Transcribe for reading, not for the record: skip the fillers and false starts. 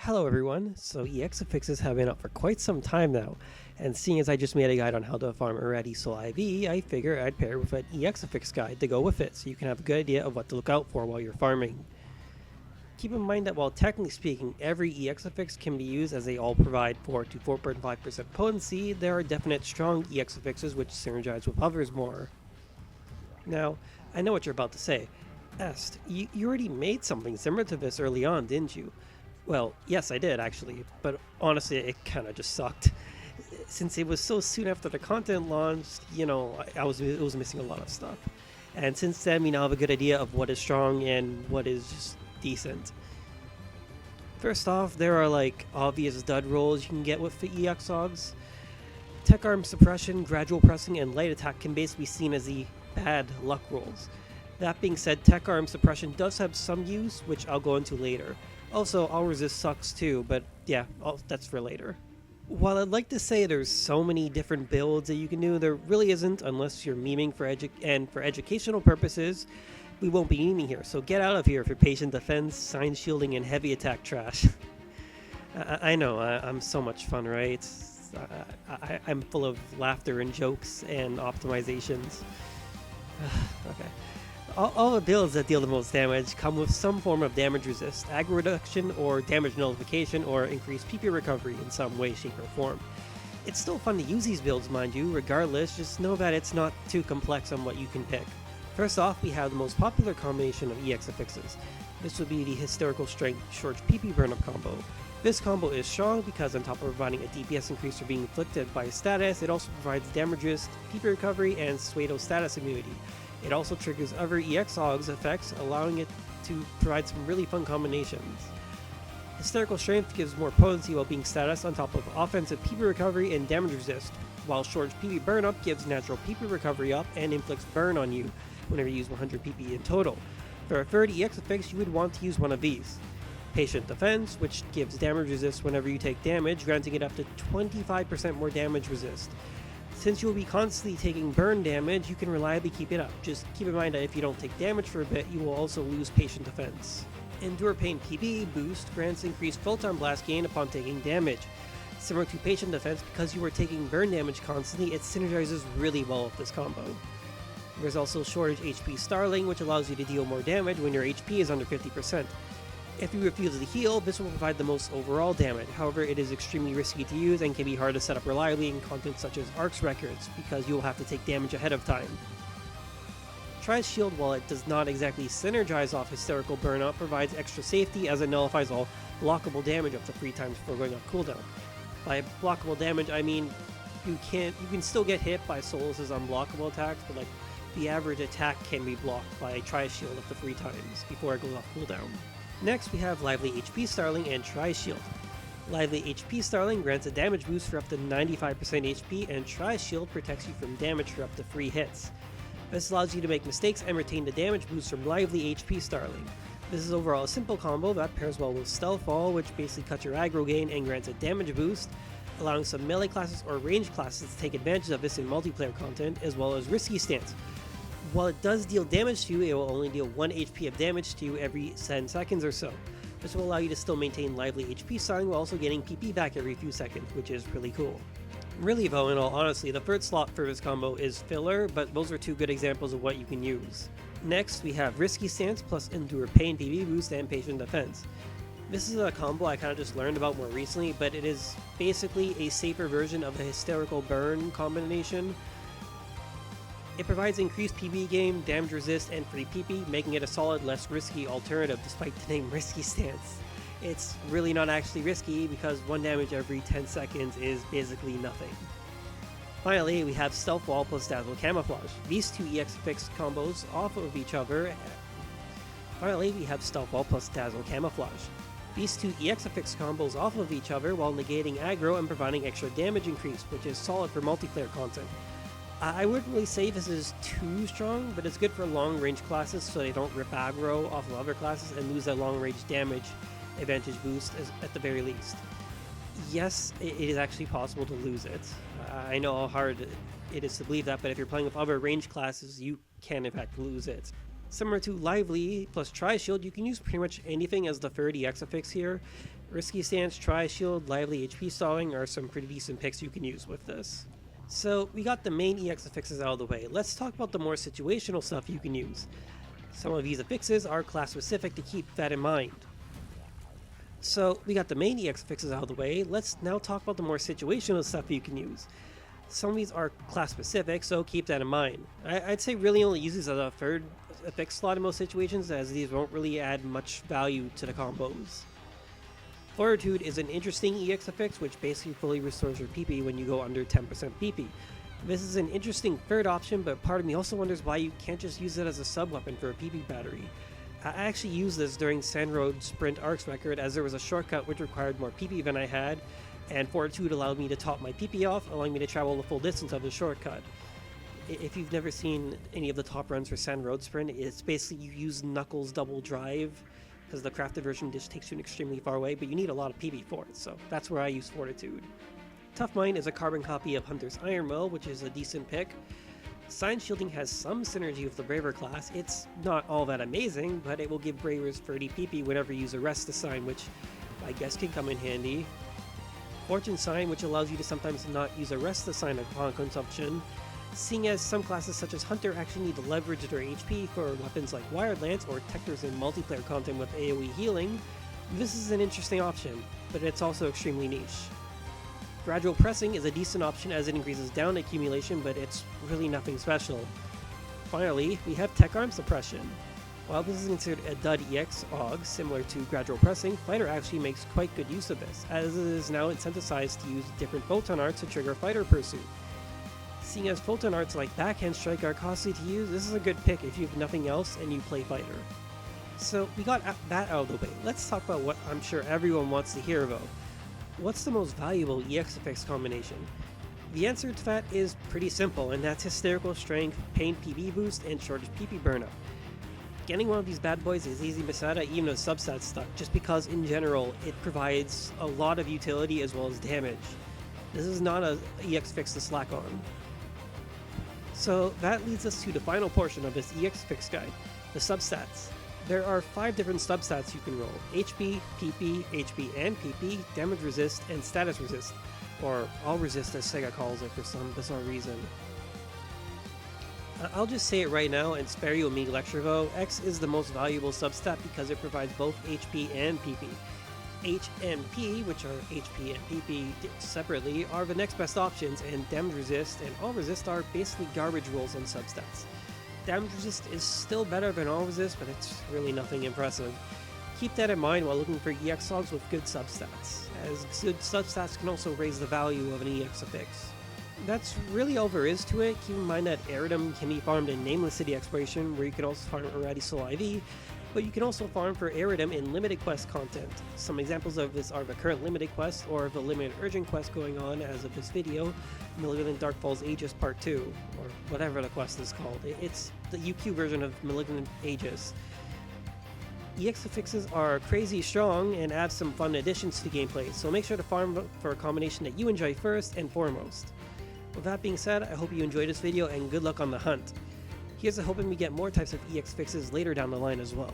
Hello everyone, so EX affixes have been out for quite some time now, and seeing as I just made a guide on how to farm a ready soul IV, I figure I'd pair with an EX affix guide to go with it so you can have a good idea of what to look out for while you're farming. Keep in mind that while technically speaking every EX affix can be used as they all provide 4 to 4.5% potency, there are definite strong EX affixes which synergize with others more. Now, I know what you're about to say. Est, you already made something similar to this early on, didn't you? Well, yes, I did actually, but honestly, it kind of just sucked. Since it was so soon after the content launched, it was missing a lot of stuff. And since then, we now have a good idea of what is strong and what is just decent. First off, there are like obvious dud rolls you can get with the EX augs. Tech arm suppression, gradual pressing, and light attack can basically be seen as the bad luck rolls. That being said, tech arm suppression does have some use, which I'll go into later. Also, all resist sucks too, but yeah, that's for later. While I'd like to say there's so many different builds that you can do, there really isn't unless you're memeing for educational purposes. We won't be memeing here, so get out of here for patient defense, sign shielding, and heavy attack trash. I know, I'm so much fun, right? I'm full of laughter and jokes and optimizations. Okay. All the builds that deal the most damage come with some form of damage resist, aggro reduction, or damage nullification, or increased PP recovery in some way, shape, or form. It's still fun to use these builds, mind you, regardless, just know that it's not too complex on what you can pick. First off, we have the most popular combination of EX affixes. This would be the Hysterical Strength Short PP Burnup combo. This combo is strong because on top of providing a DPS increase for being inflicted by a status, it also provides damage resist, PP recovery, and Pseudo status immunity. It also triggers other EX augs effects, allowing it to provide some really fun combinations. Hysterical Strength gives more potency while being status on top of offensive PP recovery and damage resist, while Short PP Burn Up gives natural PP recovery up and inflicts burn on you whenever you use 100 PP in total. For a third EX affix, you would want to use one of these. Patient Defense, which gives damage resist whenever you take damage, granting it up to 25% more damage resist. Since you will be constantly taking burn damage, you can reliably keep it up. Just keep in mind that if you don't take damage for a bit, you will also lose Patient Defense. Endure Pain PB Boost grants increased Photon Blast gain upon taking damage. Similar to Patient Defense, because you are taking burn damage constantly, it synergizes really well with this combo. There's also Shortage HP Starling, which allows you to deal more damage when your HP is under 50%. If you refuse to heal, this will provide the most overall damage. However, it is extremely risky to use and can be hard to set up reliably in content such as ARCS records, because you will have to take damage ahead of time. Tri's Shield, while it does not exactly synergize off Hysterical Burnout, provides extra safety as it nullifies all blockable damage up to 3 times before going off cooldown. By blockable damage, I mean you can still get hit by Solus's unblockable attacks, but the average attack can be blocked by Tri's Shield up to 3 times before it goes off cooldown. Next, we have Lively HP Starling and Tri-Shield. Lively HP Starling grants a damage boost for up to 95% HP, and Tri-Shield protects you from damage for up to 3 hits. This allows you to make mistakes and retain the damage boost from Lively HP Starling. This is overall a simple combo that pairs well with Stealth Fall, which basically cuts your aggro gain and grants a damage boost, allowing some melee classes or range classes to take advantage of this in multiplayer content, as well as Risky Stance. While it does deal damage to you, it will only deal 1 HP of damage to you every 10 seconds or so. This will allow you to still maintain Lively HP Starling while also getting PP back every few seconds, which is really cool. Really though, in all honesty, the third slot for this combo is filler, but those are 2 good examples of what you can use. Next, we have Risky Stance plus Endure Pain PB Boost and Patient Defense. This is a combo I kind of just learned about more recently, but it is basically a safer version of the Hysterical Burn combination. It provides increased PB gain, damage resist, and free PP, making it a solid, less risky alternative despite the name Risky Stance. It's really not actually risky because 1 damage every 10 seconds is basically nothing. Finally, we have Stealth Wall plus Dazzle Camouflage. These 2 EX affix combos off of each other. Finally, we have Stealth Wall plus Dazzle Camouflage. These 2 EX affix combos off of each other while negating aggro and providing extra damage increase, which is solid for multiplayer content. I wouldn't really say this is too strong, but it's good for long-range classes so they don't rip aggro off of other classes and lose that long-range damage advantage boost at the very least. Yes, it is actually possible to lose it. I know how hard it is to believe that, but if you're playing with other range classes, you can in fact lose it. Similar to Lively plus Tri-Shield, you can use pretty much anything as the third EX affix here. Risky Stance, Tri-Shield, Lively HP Sawing are some pretty decent picks you can use with this. So we got the main EX affixes out of the way. Let's talk about the more situational stuff you can use. Some of these affixes are class specific to keep that in mind. So we got the main EX affixes out of the way. Let's now talk about the more situational stuff you can use. Some of these are class specific, so keep that in mind. I'd say really only use these as a third affix slot in most situations, as these won't really add much value to the combos. Fortitude is an interesting EX affix which basically fully restores your PP when you go under 10% PP. This is an interesting third option, but part of me also wonders why you can't just use it as a sub-weapon for a PP battery. I actually used this during Sandroad Sprint Arcs record, as there was a shortcut which required more PP than I had, and Fortitude allowed me to top my PP off, allowing me to travel the full distance of the shortcut. If you've never seen any of the top runs for Sandroad Sprint, it's basically you use Knuckles double drive, because the crafted version just takes you extremely far away, but you need a lot of PP for it, so that's where I use Fortitude. Tough Mind is a carbon copy of Hunter's Iron Will, which is a decent pick. Sign Shielding has some synergy with the Braver class. It's not all that amazing, but it will give Bravers 30 PP whenever you use Arrest the Sign, which I guess can come in handy. Fortune Sign, which allows you to sometimes not use Arrest the Sign upon consumption, seeing as some classes such as Hunter actually need to leverage their HP for weapons like Wired Lance or Tectors in multiplayer content with AoE healing. This is an interesting option, but it's also extremely niche. Gradual Pressing is a decent option as it increases down accumulation, but it's really nothing special. Finally, we have Tech Arm Suppression. While this is considered a dud EX AUG similar to Gradual Pressing, Fighter actually makes quite good use of this, as it is now incentivized to use different Photon Arts to trigger Fighter Pursuit. Seeing as Photon Arts like Backhand Strike are costly to use, this is a good pick if you have nothing else and you play Fighter. So we got that out of the way. Let's talk about what I'm sure everyone wants to hear about. What's the most valuable EX effects combination? The answer to that is pretty simple, and that's Hysterical Strength, Pain PB Boost, and Shortage PP Burnup. Getting one of these bad boys is easy beside even with substat stuff, just because in general it provides a lot of utility as well as damage. This is not a EX fix to slack on. So that leads us to the final portion of this EX fix guide, the substats. There are 5 different substats you can roll: HP, PP, HP and PP, damage resist, and status resist, or all resist as Sega calls it for some bizarre reason. I'll just say it right now and spare you a me lecture though. X is the most valuable substat because it provides both HP and PP. H and P, which are HP and PP separately, are the next best options, and damage resist and all resist are basically garbage rolls on substats. Damage resist is still better than all resist, but it's really nothing impressive. Keep that in mind while looking for EX AUGs with good substats, as good substats can also raise the value of an EX affix. That's really all there is to it. Keep in mind that Aerodom can be farmed in Nameless City Exploration, where you can also farm Already Soul IV, but you can also farm for Aerodom in limited quest content. Some examples of this are the current limited quest, or the limited urgent quest going on as of this video, Malignant Darkfall's Aegis Part 2, or whatever the quest is called. It's the UQ version of Malignant Aegis. EX affixes are crazy strong and add some fun additions to the gameplay, so make sure to farm for a combination that you enjoy first and foremost. With that being said, I hope you enjoyed this video and good luck on the hunt. Here's to hoping we get more types of EX fixes later down the line as well.